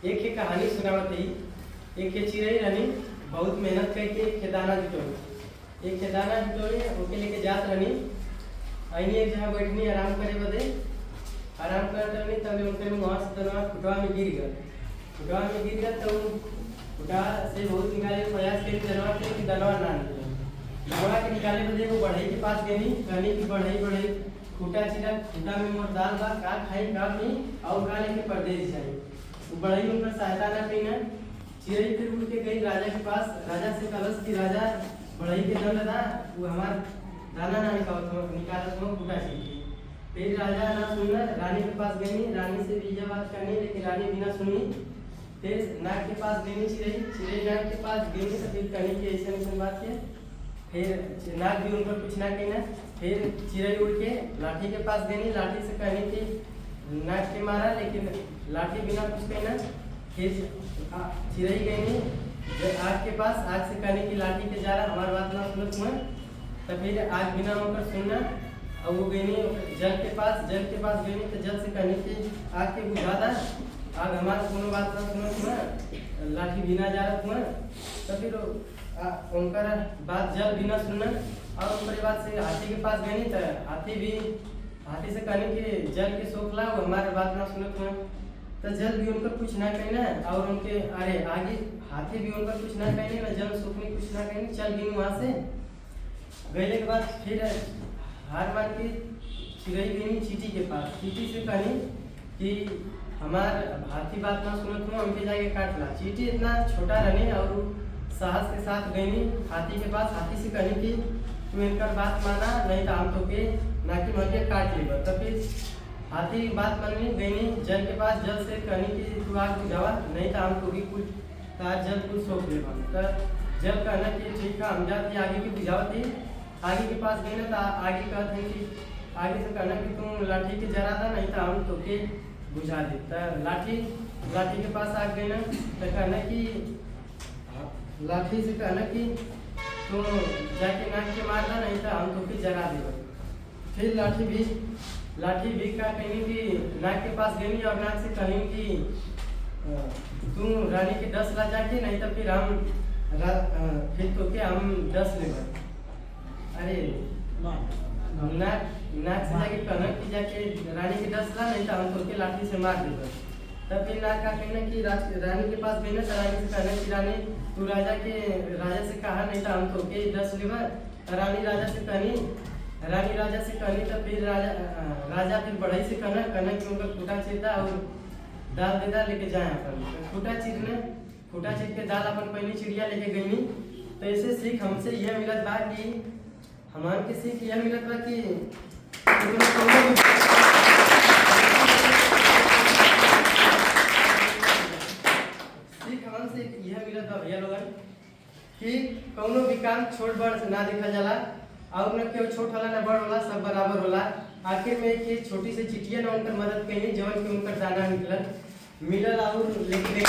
एक ही कहानी सुनावत ही। एक के चिड़ै रहनी बहुत मेहनत करके एक दाना जुटोली। एक दाना जुटोली ओके लेके जात रहनी। अइनी एक जगह बैठनी आराम करे बदे। आराम करत रहनी तब उनके वहाँ से दनवा फुटवा में गिर गया। फुटवा में गिर गया तो फुटवा से बहुत निकाले प्रयास के दनवा के दनवा ना निकले। दनवा के निकाले बदे वो बढ़ई के पास गई। कहनी की बढ़ई फूटा चिरा फूटा में मोर दाल बा का खाई का नहीं और का लेके परदेश जाई। वो बढ़ई उनका सहायता ना करी ना। चिड़ै फिर उड़ के गई राजा के पास। राजा से कलश की राजा बढ़ई के दंड दा वो हमार दाना ना निकालत हो फूटा चिरी। फिर राजा ना सुनना रानी के पास गई। रानी से भी यह बात करनी लेकिन रानी बिना सुनी। फिर नाग के पास गई चिड़ै नाग के पास गई तो फिर कहनी की ऐसा बात है। फिर नाग भी उन पर कुछ ना कहना। फिर चिड़ै उड़ के लाठी के पास गई। लाठी से कहनी कि नाग के मारा लेकिन लाठी बिना कुछ कहना। फिर चिड़ै गई आग के पास। आग से कहनी की लाठी के जा रहा हमारी बात ना सुनत हुआ। तो फिर आग बिना होकर सुनना और वो गई जल के पास। जल के पास गई तो जल से कहनी की आग के बुझा दा आग हमारा कोनो बात ना सुनत हुआ। लाठी बिना जा रहा हुआ। तो फिर उनकर बात जल बिना सुनना और उनकी बात से हाथी के पास गई तो हाथी से कहने की जल के सोख ला वो हमारे बात ना सुनत हुआ। तो जल भी उनका कुछ ना कहना और उनके अरे आगे हाथी भी उनका कुछ ना कहने ना जल सुख में कुछ ना कहने चल गई वहाँ से। गए के बाद फिर हार मान के चिड़ै गई चींटी के पास। चींटी से कहनी कि हमार हाथी बात ना सुनत हुआ उनके जाके काट ला। चींटी इतना छोटा रहने और साहस के साथ गई हाथी के पास। हाथी से कहनी कि तू इनकर बात माना नहीं तो हम तो के नाकी मर के काट लेगा। तो फिर हाथी बात माननी गई जल के पास। जल से कहनी कि तू आग बुझावा नहीं तो हम तो भी कुछ तार जल कुछ सोख लेगा। तो जल कहना कि ठीक है हम जाती आगे की बुझावती। आगे के पास गई ना तो आगे कहते हैं कि आगे से कहना कि तुम लाठी के जरा था नहीं तो हम तो के बुझा दे। तो लाठी के पास आ गई ना तो कहना कि लाठी से कहना कि तुम जाके नाक के मार दा नहीं तो हम तो के जरा देगा। फिर लाठी भी का कहनी कि नाक के पास गई और नाक से कहनी कि तुम रानी के 10 ला जाके नहीं तो फिर हम फिर तो के हम 10 ले। अरे नाक से जाके कहना कि जाके रानी के 10 ला नहीं तो हम तो के लाठी से मार देगा। तब फिर नाग का कहना कि रानी के पास गई ना तो रानी से कहना कि रानी तू राजा से कहा नहीं तो हम तो के 10 लेवा। रानी राजा से कहनी तो फिर राजा फिर बढ़ई से कहना कि उनका फूटा चीरता और दाल देता लेके जाए अपन। फूटा चीर के दाल अपन पहली चिड़िया लेके गई। तो ऐसे सीख हमसे यह मिलत बा कि हमार के सीख यह मिलत बा कि यह मिलत बा भैया लोगन कि कौनो भी काम छोट बड़ से ना देखा जाला और न केहू छोट होला ना बड़ होला सब बराबर होला। आखिर में एक छोटी सी चिटिया ने उनकर मदद कईनी जवन के उनकर दाना मिलल और लेके